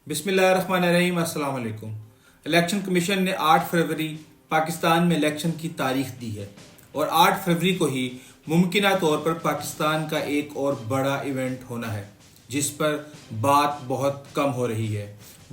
बिस्मिल्लाहिर्रहमानिर्रहीम। अस्सलाम वालेकुम। इलेक्शन कमीशन ने 8 फरवरी पाकिस्तान में इलेक्शन की तारीख दी है और 8 फरवरी को ही मुमकिना तौर पर पाकिस्तान का एक और बड़ा इवेंट होना है जिस पर बात बहुत कम हो रही है।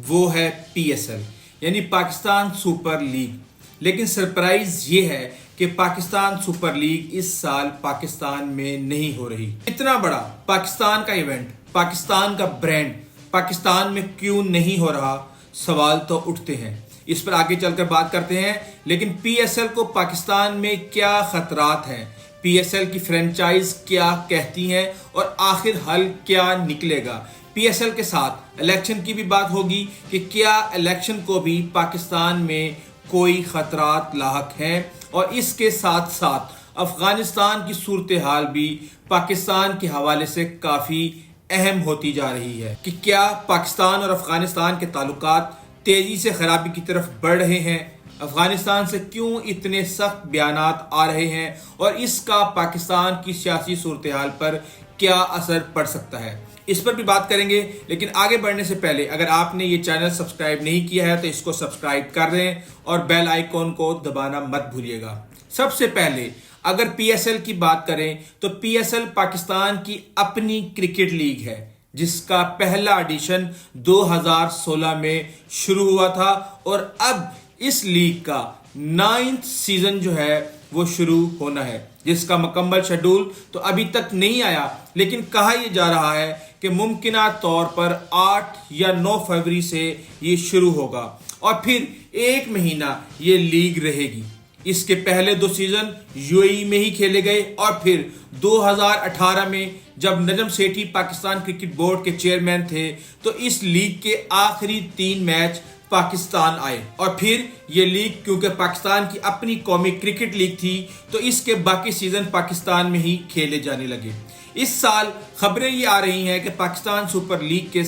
वो है PSL यानी पाकिस्तान सुपर लीग। लेकिन सरप्राइज ये है कि पाकिस्तान सुपर लीग इस साल पाकिस्तान में नहीं हो रही। इतना बड़ा पाकिस्तान का इवेंट, पाकिस्तान का ब्रांड पाकिस्तान में क्यों नहीं हो रहा, सवाल तो उठते हैं। इस पर आगे चलकर बात करते हैं। लेकिन PSL को पाकिस्तान में क्या खतरात हैं, PSL की फ्रेंचाइज क्या कहती हैं और आखिर हल क्या निकलेगा। PSL के साथ इलेक्शन की भी बात होगी कि क्या इलेक्शन को भी पाकिस्तान में कोई खतरात लाहक हैं और इसके साथ साथ अफगानिस्तान की सूरत हाल भी पाकिस्तान के हवाले से काफ़ी अहम होती जा रही है कि क्या पाकिस्तान और अफगानिस्तान के ताल्लुकात तेजी से खराबी की तरफ बढ़ रहे हैं, अफगानिस्तान से क्यों इतने सख्त बयानात आ रहे हैं और इसका पाकिस्तान की सियासी सूरत हाल पर क्या असर पड़ सकता है, इस पर भी बात करेंगे। लेकिन आगे बढ़ने से पहले अगर आपने ये चैनल सब्सक्राइब नहीं किया है तो इसको सब्सक्राइब कर दें और बेल आइकॉन को दबाना मत भूलिएगा। सबसे पहले अगर PSL की बात करें तो PSL पाकिस्तान की अपनी क्रिकेट लीग है जिसका पहला एडिशन 2016 में शुरू हुआ था और अब इस लीग का 9th सीजन जो है वो शुरू होना है जिसका मुकम्मल शेड्यूल तो अभी तक नहीं आया। लेकिन कहा यह जा रहा है कि मुमकिना तौर पर 8 या 9 फरवरी से ये शुरू होगा और फिर 1 महीना ये लीग रहेगी। इसके पहले 2 सीजन UAE में ही खेले गए और फिर 2018 में जब नजम सेठी पाकिस्तान क्रिकेट बोर्ड के चेयरमैन थे तो इस लीग के आखिरी 3 मैच पाकिस्तान आए और फिर ये लीग क्योंकि पाकिस्तान की अपनी कौमी क्रिकेट लीग थी तो इसके बाकी सीजन पाकिस्तान में ही खेले जाने लगे। इस साल खबरें ये आ रही हैं कि पाकिस्तान सुपर लीग के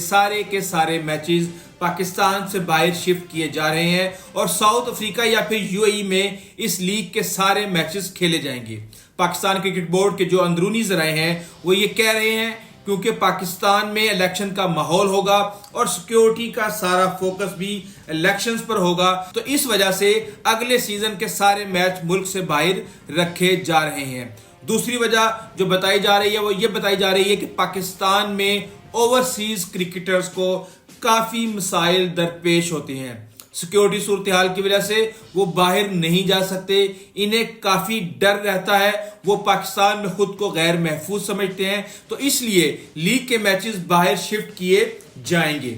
सारे मैचेस पाकिस्तान से बाहर शिफ्ट किए जा रहे हैं और साउथ अफ्रीका या फिर UAE में इस लीग के सारे मैचेस खेले जाएंगे। पाकिस्तान क्रिकेट बोर्ड के जो अंदरूनी ज़राए हैं वो ये कह रहे हैं क्योंकि पाकिस्तान में इलेक्शन का माहौल होगा और सिक्योरिटी का सारा फोकस भी इलेक्शंस पर होगा तो इस वजह से अगले सीजन के सारे मैच मुल्क से बाहर रखे जा रहे हैं। दूसरी वजह जो बताई जा रही है वो ये बताई जा रही है कि पाकिस्तान में ओवरसीज क्रिकेटर्स को काफ़ी मसाइल दरपेश होते हैं। सिक्योरिटी सूरत हाल की वजह से वो बाहर नहीं जा सकते, इन्हें काफ़ी डर रहता है, वो पाकिस्तान में खुद को गैर महफूज समझते हैं तो इसलिए लीग के मैचेस बाहर शिफ्ट किए जाएंगे।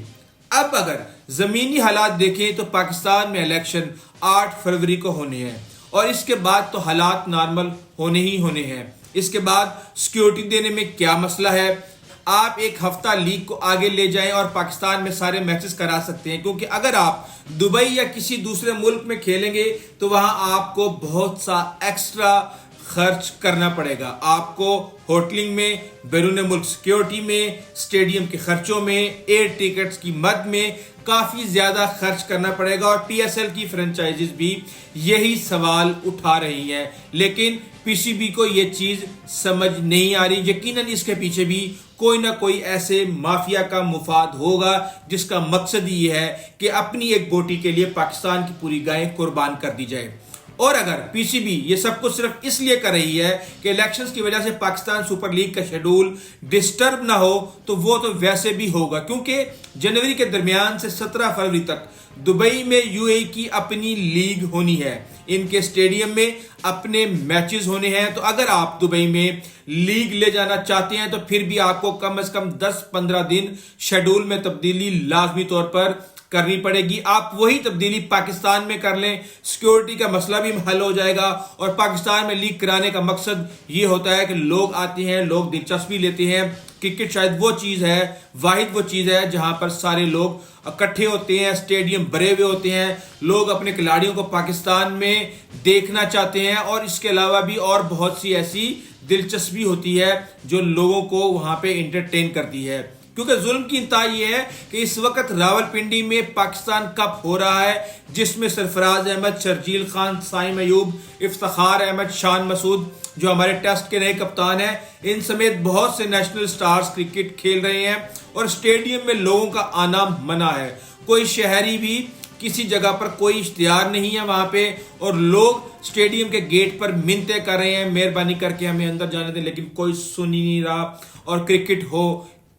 अब अगर ज़मीनी हालात देखें तो पाकिस्तान में इलेक्शन 8 फरवरी को होने हैं और इसके बाद तो हालात नॉर्मल होने ही होने हैं। इसके बाद सिक्योरिटी देने में क्या मसला है, आप एक हफ्ता लीग को आगे ले जाएं और पाकिस्तान में सारे मैचेस करा सकते हैं क्योंकि अगर आप दुबई या किसी दूसरे मुल्क में खेलेंगे तो वहां आपको बहुत सा एक्स्ट्रा खर्च करना पड़ेगा। आपको होटलिंग में, बैरून मुल्क सिक्योरिटी में, स्टेडियम के खर्चों में, एयर टिकट्स की मद में काफ़ी ज़्यादा खर्च करना पड़ेगा और PSL की फ्रेंचाइजीज भी यही सवाल उठा रही हैं। लेकिन PCB को ये चीज़ समझ नहीं आ रही। यकीनन इसके पीछे भी कोई ना कोई ऐसे माफिया का मुफाद होगा जिसका मकसद ये है कि अपनी एक बोटी के लिए पाकिस्तान की पूरी गायें कुर्बान कर दी जाए। और अगर PCB ये सब कुछ सिर्फ इसलिए कर रही है कि इलेक्शंस की वजह से पाकिस्तान सुपर लीग का शेड्यूल डिस्टर्ब ना हो तो वो तो वैसे भी होगा क्योंकि जनवरी के दरमियान से 17 फरवरी तक दुबई में UAE की अपनी लीग होनी है, इनके स्टेडियम में अपने मैचेस होने हैं। तो अगर आप दुबई में लीग ले जाना चाहते हैं तो फिर भी आपको कम से कम 10-15 दिन शेड्यूल में तब्दीली लाजमी तौर पर करनी पड़ेगी। आप वही तब्दीली पाकिस्तान में कर लें, सिक्योरिटी का मसला भी हल हो जाएगा और पाकिस्तान में लीग कराने का मकसद ये होता है कि लोग आते हैं, लोग दिलचस्पी लेते हैं। क्रिकेट शायद वो चीज़ है, वाहिद वो चीज़ है जहां पर सारे लोग इकट्ठे होते हैं, स्टेडियम भरे हुए होते हैं, लोग अपने खिलाड़ियों को पाकिस्तान में देखना चाहते हैं और इसके अलावा भी और बहुत सी ऐसी दिलचस्पी होती है जो लोगों को वहां पे एंटरटेन करती है। کیونکہ ظلم کی انتہا یہ ہے کہ اس وقت راولپنڈی میں پاکستان کپ ہو رہا ہے، جس میں سرفراز احمد، شرجیل خان، سائم ایوب، افتخار احمد، شان مسعود جو ہمارے ٹیسٹ کے نئے کپتان ہیں، ان سمیت بہت سے نیشنل سٹارز کرکٹ کھیل رہے ہیں، اور اسٹیڈیم میں لوگوں کا آنا منع ہے۔ کوئی شہری بھی کسی جگہ پر کوئی اشتہار نہیں ہے وہاں پہ، اور لوگ اسٹیڈیم کے گیٹ پر منتیں کر رہے ہیں مہربانی کر کے ہمیں اندر جانے دیں، لیکن کوئی سن ہی نہیں رہا۔ اور کرکٹ ہو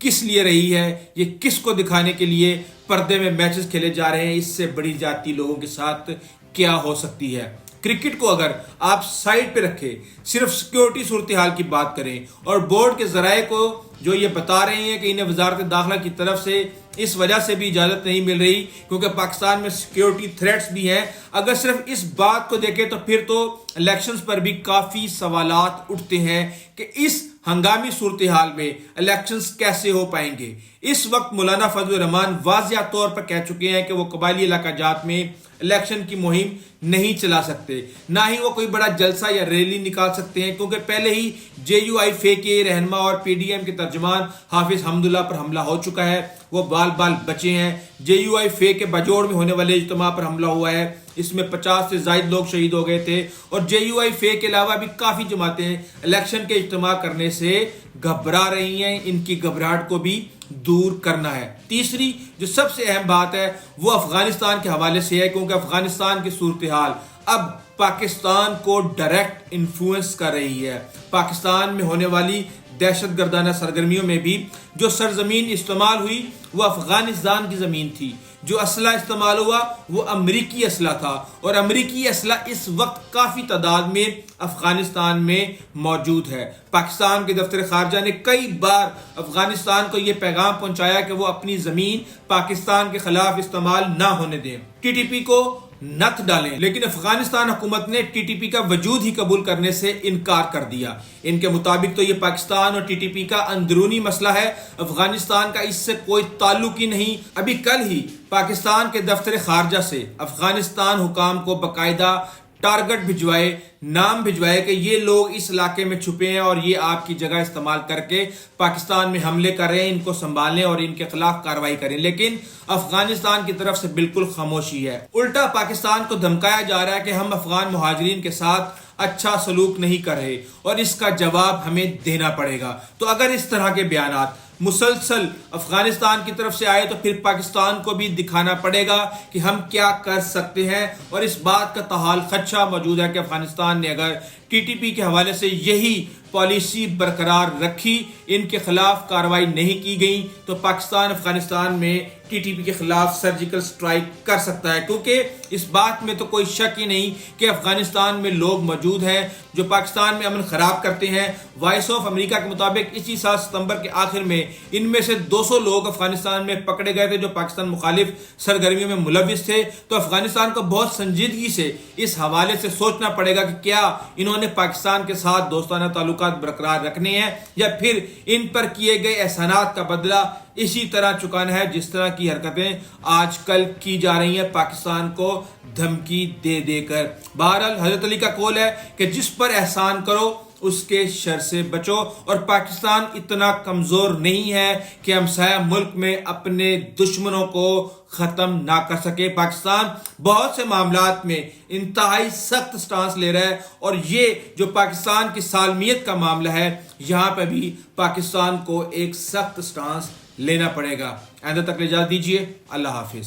کس لیے رہی ہے، یہ کس کو دکھانے کے لیے پردے میں میچز کھیلے جا رہے ہیں، اس سے بڑی زیادتی لوگوں کے ساتھ کیا ہو سکتی ہے۔ کرکٹ کو اگر آپ سائڈ پہ رکھیں، صرف سیکیورٹی صورتحال کی بات کریں، اور بورڈ کے ذرائع کو جو یہ بتا رہے ہیں کہ انہیں وزارت داخلہ کی طرف سے اس وجہ سے بھی اجازت نہیں مل رہی کیونکہ پاکستان میں سیکیورٹی تھریٹس بھی ہیں، اگر صرف اس بات کو دیکھیں تو پھر تو الیکشنز پر بھی کافی سوالات اٹھتے ہیں کہ اس ہنگامی صورتحال میں الیکشنز کیسے ہو پائیں گے۔ اس وقت مولانا فضل الرحمان واضح طور پر کہہ چکے ہیں کہ وہ قبائلی علاقہ جات میں الیکشن کی مہم نہیں چلا سکتے، نہ ہی وہ کوئی بڑا جلسہ یا ریلی نکال سکتے ہیں، کیونکہ پہلے ہی جے یو آئی فے کے رہنما اور پی ڈی ایم کے ترجمان حافظ حمداللہ پر حملہ ہو چکا ہے، وہ بال بچے ہیں۔ جے یو آئی فے کے بجوڑ میں ہونے والے اجتماع پر حملہ ہوا ہے، اس میں 50 سے زائد لوگ شہید ہو گئے تھے، اور جے یو آئی فے کے علاوہ بھی کافی جماعتیں الیکشن کے اجتماع کرنے سے گھبرا رہی ہیں، ان کی گھبراہٹ کو بھی دور کرنا ہے۔ تیسری جو سب سے اہم بات ہے وہ افغانستان کے حوالے سے ہے، کیونکہ افغانستان کی صورتحال اب پاکستان کو ڈائریکٹ انفلوئنس کر رہی ہے۔ پاکستان میں ہونے والی دہشت گردانہ سرگرمیوں میں بھی جو سرزمین استعمال ہوئی وہ افغانستان کی زمین تھی، جو اسلحہ استعمال ہوا وہ امریکی اسلحہ تھا، اور امریکی اسلحہ اس وقت کافی تعداد میں افغانستان میں موجود ہے۔ پاکستان کے دفتر خارجہ نے کئی بار افغانستان کو یہ پیغام پہنچایا کہ وہ اپنی زمین پاکستان کے خلاف استعمال نہ ہونے دیں، ٹی ٹی پی کو نت ڈالیں، لیکن افغانستان حکومت نے ٹی ٹی پی کا وجود ہی قبول کرنے سے انکار کر دیا۔ ان کے مطابق تو یہ پاکستان اور ٹی ٹی پی کا اندرونی مسئلہ ہے، افغانستان کا اس سے کوئی تعلق ہی نہیں۔ ابھی کل ہی پاکستان کے دفتر خارجہ سے افغانستان حکام کو باقاعدہ ٹارگٹ بھجوائے، نام بھجوائے کہ یہ لوگ اس علاقے میں چھپے ہیں اور یہ آپ کی جگہ استعمال کر کے پاکستان میں حملے کر رہے ہیں، ان کو سنبھالیں اور ان کے خلاف کارروائی کریں، لیکن افغانستان کی طرف سے بالکل خاموشی ہے۔ الٹا پاکستان کو دھمکایا جا رہا ہے کہ ہم افغان مہاجرین کے ساتھ اچھا سلوک نہیں کر رہے اور اس کا جواب ہمیں دینا پڑے گا۔ تو اگر اس طرح کے بیانات مسلسل افغانستان کی طرف سے آئے تو پھر پاکستان کو بھی دکھانا پڑے گا کہ ہم کیا کر سکتے ہیں، اور اس بات کا تحال خدشہ موجود ہے کہ افغانستان نے اگر ٹی ٹی پی کے حوالے سے یہی پالیسی برقرار رکھی، ان کے خلاف کارروائی نہیں کی گئی، تو پاکستان افغانستان میں ٹی ٹی پی کے خلاف سرجیکل سٹرائک کر سکتا ہے، کیونکہ اس بات میں تو کوئی شک ہی نہیں کہ افغانستان میں لوگ موجود ہیں جو پاکستان میں امن خراب کرتے ہیں۔ وائس آف امریکہ کے مطابق اسی سال ستمبر کے آخر میں ان میں سے 200 لوگ افغانستان میں پکڑے گئے تھے جو پاکستان مخالف سرگرمیوں میں ملوث تھے۔ تو افغانستان کو بہت سنجیدگی سے اس حوالے سے سوچنا پڑے گا کہ کیا انہوں نے پاکستان کے ساتھ دوستانہ تعلقات برقرار رکھنے ہیں، یا پھر ان پر کیے گئے احسانات کا بدلہ اسی طرح چکانا ہے جس طرح کی حرکتیں آج کل کی جا رہی ہیں پاکستان کو دھمکی دے دے کر۔ بہرحال حضرت علی کا قول ہے کہ جس پر احسان کرو اس کے شر سے بچو، اور پاکستان اتنا کمزور نہیں ہے کہ ہمسایہ ملک میں اپنے دشمنوں کو ختم نہ کر سکے۔ پاکستان بہت سے معاملات میں انتہائی سخت سٹانس لے رہا ہے، اور یہ جو پاکستان کی سالمیت کا معاملہ ہے یہاں پہ بھی پاکستان کو ایک سخت سٹانس لینا پڑے گا۔ آئندہ تک اجازت دیجیے، اللہ حافظ۔